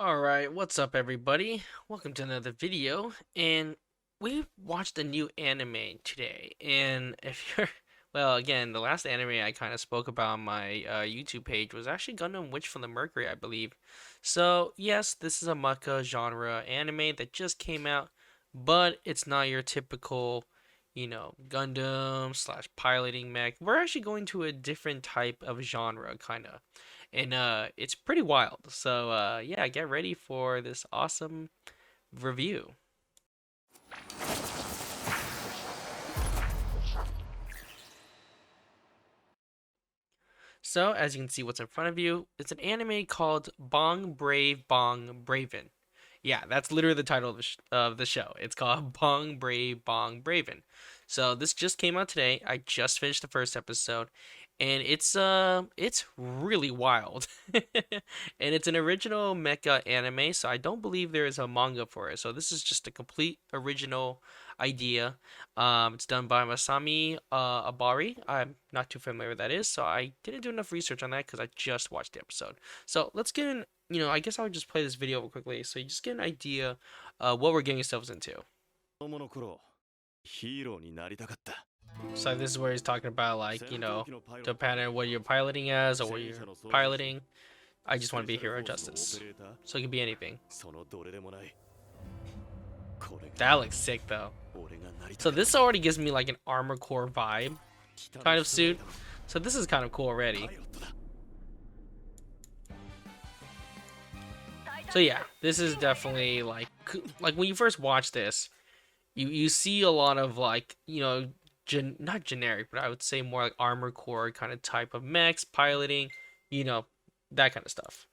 Alright, what's up everybody? Welcome to another video, and we watched a new anime today, and if you're, well, again, the last anime I kind of spoke about on my YouTube page was actually Gundam Witch from the Mercury, I believe. So, yes, this is a mecha genre anime that just came out, but it's not your typical, Gundam slash piloting mech. We're actually going to a different type of genre, kind of, and it's pretty wild. So yeah, get ready for this awesome review. So as you can see what's in front of you, it's an anime called Brave Bang Bravern. Yeah, that's literally the title of the show. It's called Brave Bang Bravern. So this just came out today. I just finished the first episode, and it's really wild. And it's an original mecha anime, so I don't believe there is a manga for it. So this is just a complete original idea. It's done by Masami Abari. I'm not too familiar with that is, so I didn't do enough research on that because I just watched the episode. So let's get in. I guess I would just play this video real quickly so you just get an idea what we're getting ourselves into. So this is where he's talking about, like, depending on what you're piloting as or what you're piloting. I just want to be a hero of justice. So it could be anything. That looks sick though. So this already gives me like an armor core vibe kind of suit. So this is kind of cool already. So yeah, this is definitely like when you first watch this, you see a lot of, like, not generic, but I would say more like armor core kind of type of mechs, piloting, that kind of stuff.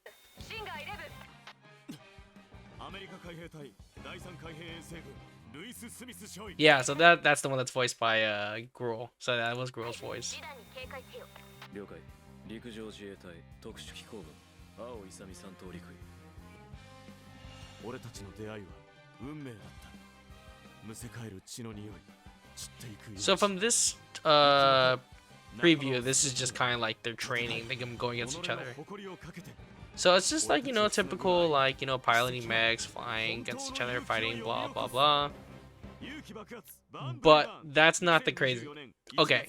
Yeah, so that's the one that's voiced by Gruel. So that was Gruel's voice. So from this preview, this is just kind of like their training, them going against each other. So it's just like, typical, like, piloting mechs, flying against each other, fighting, blah blah blah. But that's not the crazy. Okay,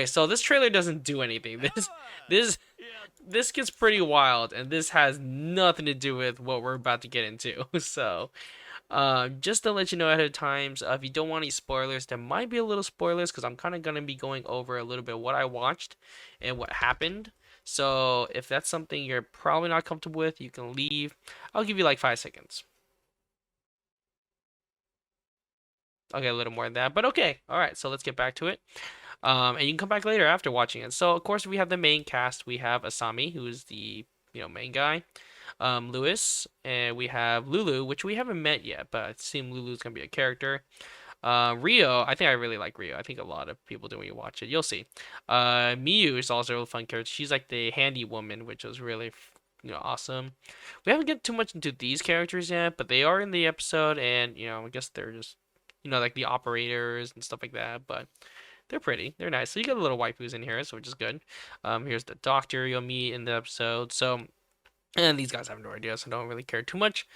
so this trailer doesn't do anything. This gets pretty wild, and this has nothing to do with what we're about to get into. So just to let you know ahead of time, if you don't want any spoilers, there might be a little spoilers because I'm kind of going to be going over a little bit of what I watched and what happened. So if that's something you're probably not comfortable with, you can leave. I'll give you like 5 seconds. Okay, a little more than that, but okay. All right, so let's get back to it. And you can come back later after watching it. So of course we have the main cast. We have Asami, who is the main guy. Lewis, and we have Lulu, which we haven't met yet, but I assume Lulu's gonna be a character. Rio, I think I really like Rio. I think a lot of people do when you watch it. You'll see. Miyu is also a fun character. She's like the handy woman, which was really, awesome. We haven't get too much into these characters yet, but they are in the episode, and I guess they're just, like the operators and stuff like that. But they're pretty. They're nice. So you got a little waifus in here, so which is good. Here's the doctor you'll meet in the episode. So. And these guys have no idea, so don't really care too much.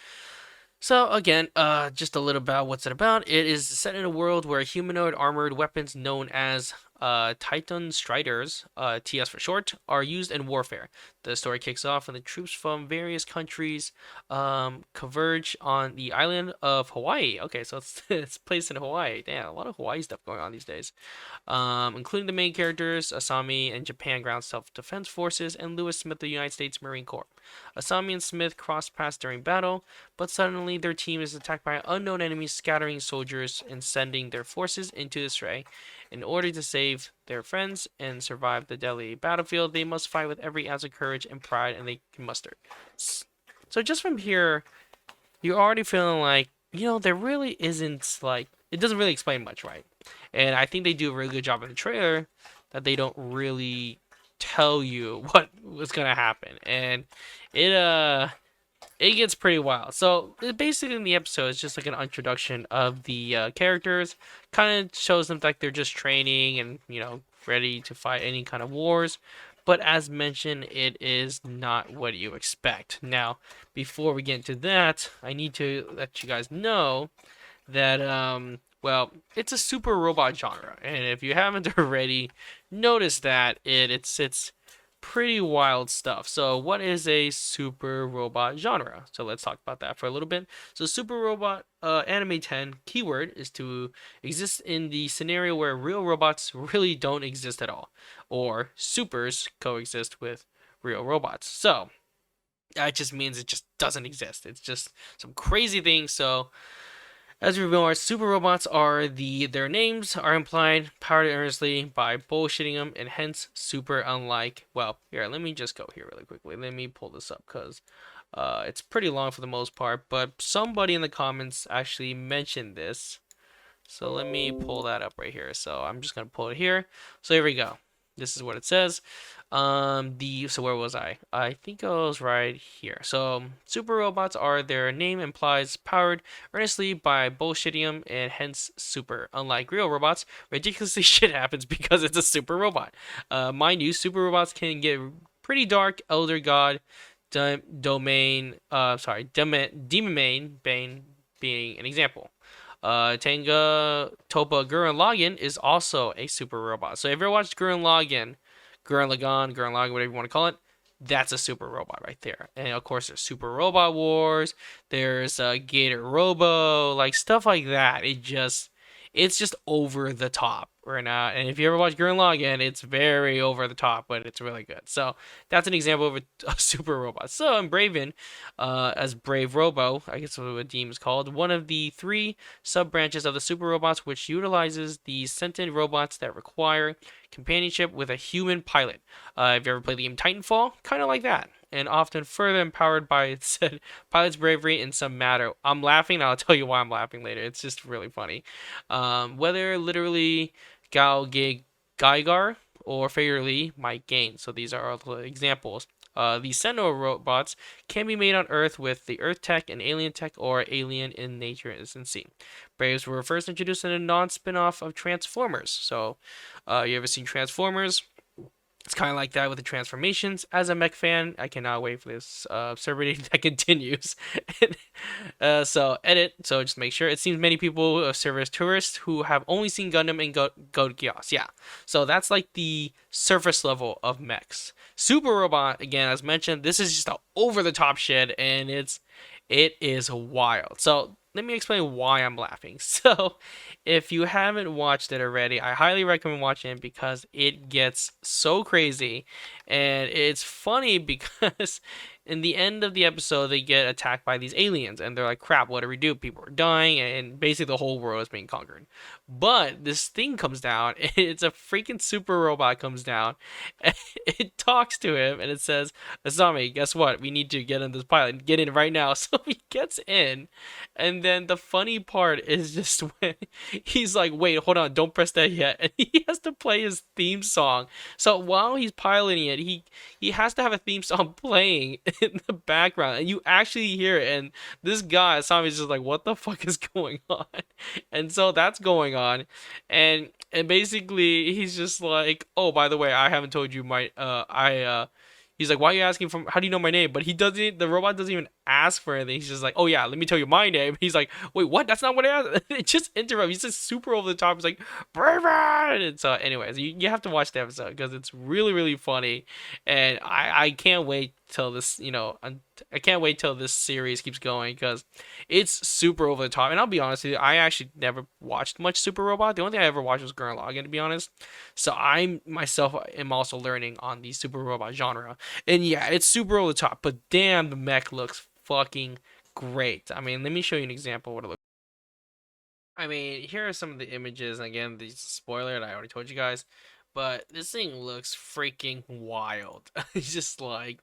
So again, just a little about what's it about. It is set in a world where humanoid armored weapons known as Titanostriders, TS for short, are used in warfare. The story kicks off when the troops from various countries converge on the island of Hawaii. Okay, so it's placed in Hawaii. Damn, a lot of Hawaii stuff going on these days. Including the main characters, Asami and Japan Ground Self-Defense Forces, and Lewis Smith, the United States Marine Corps. Asami and Smith cross paths during battle, but suddenly their team is attacked by unknown enemies, scattering soldiers and sending their forces into disarray. In order to save their friends and survive the deadly battlefield, they must fight with every ounce of courage and pride and they can muster. So just from here, you're already feeling like, there really isn't, like, it doesn't really explain much, right? And I think they do a really good job in the trailer that they don't really tell you what was gonna happen, and it gets pretty wild. So basically in the episode, it's just like an introduction of the characters. Kind of shows them like they're just training and ready to fight any kind of wars. But as mentioned, it is not what you expect. Now, before we get into that, I need to let you guys know that well, it's a super robot genre, and if you haven't already noticed that, it's pretty wild stuff. So what is a super robot genre? So let's talk about that for a little bit. So super robot anime 10 keyword is to exist in the scenario where real robots really don't exist at all, or supers coexist with real robots. So that just means it just doesn't exist. It's just some crazy thing. So as we realize, super robots are their names are implied powered earnestly by bullshitting them, and hence super unlike. Well, here, let me just go here really quickly. Let me pull this up because it's pretty long for the most part. But somebody in the comments actually mentioned this, so let me pull that up right here. So I'm just gonna pull it here. So here we go. This is what it says. So where was I? I think I was right here. So super robots are their name implies powered earnestly by bullshittium and hence super. Unlike real robots, ridiculously shit happens because it's a super robot. Mind you, super robots can get pretty dark. Elder God, Demon Bane being an example. Tenga Topa Gurren Lagann is also a super robot. So if you ever watched Gurren Lagann, Gurren Lagann, whatever you want to call it, that's a super robot right there. And of course, there's Super Robot Wars. There's Gator Robo, like stuff like that. It's just over the top right now. And if you ever watch Gurren Lagann, it's very over the top, but it's really good. So that's an example of a super robot. So in Braven, as Brave Robo, I guess what a team is called, one of the three sub branches of the super robots, which utilizes the sentient robots that require companionship with a human pilot. If you ever played the game Titanfall, kind of like that, and often further empowered by said pilot's bravery in some matter. I'm laughing, and I'll tell you why I'm laughing later. It's just really funny. Whether literally Gal Gig Gaigar or figuratively might gain. So these are all the examples. These Sentinel robots can be made on Earth with the Earth tech and alien tech, or alien in nature as in scene. Braves were first introduced in a non-spin-off of Transformers. So, you ever seen Transformers? It's kind of like that with the transformations. As a mech fan, I cannot wait for this server that continues. So edit. So just make sure. It seems many people serve as tourists who have only seen Gundam and Go Geass. Yeah. So that's like the surface level of mechs. Super Robot, again, as mentioned, this is just over the top shit, and it is wild. So let me explain why I'm laughing. So if you haven't watched it already, I highly recommend watching it because it gets so crazy, and it's funny because in the end of the episode they get attacked by these aliens, and they're like, crap, what do we do? People are dying, and basically the whole world is being conquered. But this thing comes down, it's a freaking super robot comes down, and it talks to him, and it says, Asami, guess what? We need to get in this pilot. Get in right now. So he gets in, and then the funny part is just when he's like, wait, hold on, don't press that yet. And he has to play his theme song. So while he's piloting it, he has to have a theme song playing in the background. And you actually hear it. And this guy, Asami's just like, what the fuck is going on? And so that's going on. And basically he's just like, oh, by the way, I haven't told you he's like, why are you asking from, how do you know my name? But the robot doesn't even ask for anything. He's just like, oh yeah, let me tell you my name. He's like, wait, what? That's not what I asked. It just interrupts. He's just super over the top. He's like, Brave Bang! And so anyways, you have to watch the episode because it's really, really funny. And I can't wait till this, I can't wait till this series keeps going because it's super over the top. And I'll be honest with you, I actually never watched much Super Robot. The only thing I ever watched was Gurren Lagann, to be honest. So I myself am also learning on the Super Robot genre. And yeah, it's super over the top, but damn, the mech looks fucking great. I mean, let me show you an example of what it looks. I mean, here are some of the images. And again, the spoiler that I already told you guys, but this thing looks freaking wild. It's just like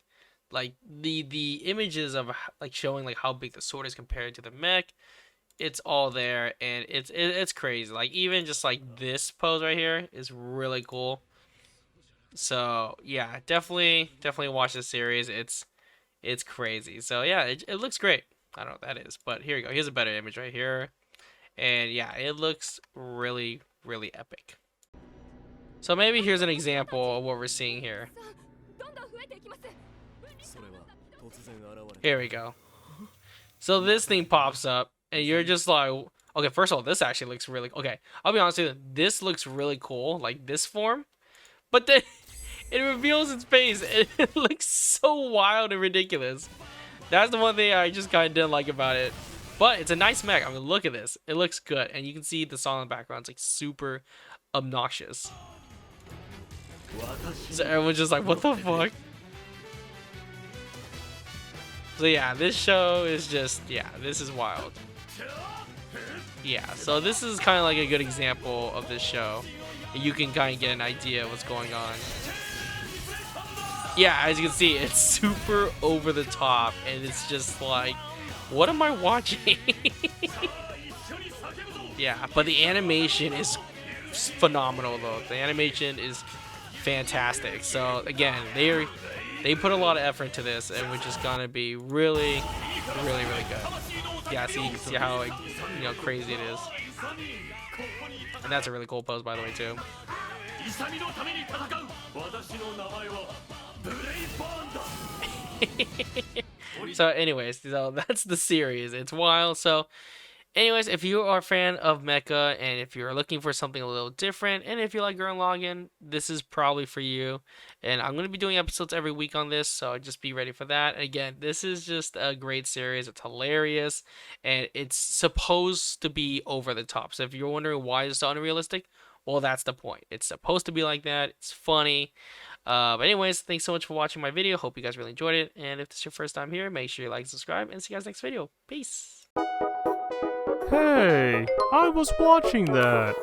the images of like showing like how big the sword is compared to the mech. It's all there, and it's crazy. Like even just like this pose right here is really cool. So yeah, definitely watch this series. It's crazy. So yeah, it looks great. I don't know what that is, but here you go. Here's a better image right here. And yeah, it looks really, really epic. So maybe here's an example of what we're seeing here. Here we go. So this thing pops up, and you're just like, okay, first of all, this actually looks really, okay, I'll be honest with you, this looks really cool, like this form, but then it reveals its face, and it looks so wild and ridiculous. That's the one thing I just kind of didn't like about it. But it's a nice mech. I mean, look at this. It looks good, and you can see the song in the background. It's like super obnoxious. So everyone's just like, what the fuck? So yeah, this show is just, yeah, this is wild. Yeah, so this is kind of like a good example of this show. You can kind of get an idea of what's going on. Yeah, as you can see, it's super over the top, and it's just like, what am I watching? Yeah, but the animation is phenomenal, though. The animation is fantastic. So again, they put a lot of effort into this, and which is gonna be really, really, really good. Yeah, so you can see how crazy it is, and that's a really cool pose, by the way, too. So anyways, so that's the series. It's wild. So anyways, if you are a fan of mecha, and if you're looking for something a little different, and if you like Gurren Lagann, this is probably for you. And I'm going to be doing episodes every week on this, so just be ready for that. Again, this is just a great series. It's hilarious, and it's supposed to be over the top. So if you're wondering why it's so unrealistic, well, that's the point. It's supposed to be like that. It's funny. But anyways, thanks so much for watching my video. Hope you guys really enjoyed it. And if this is your first time here, make sure you like and subscribe. And see you guys next video. Peace. Hey, I was watching that.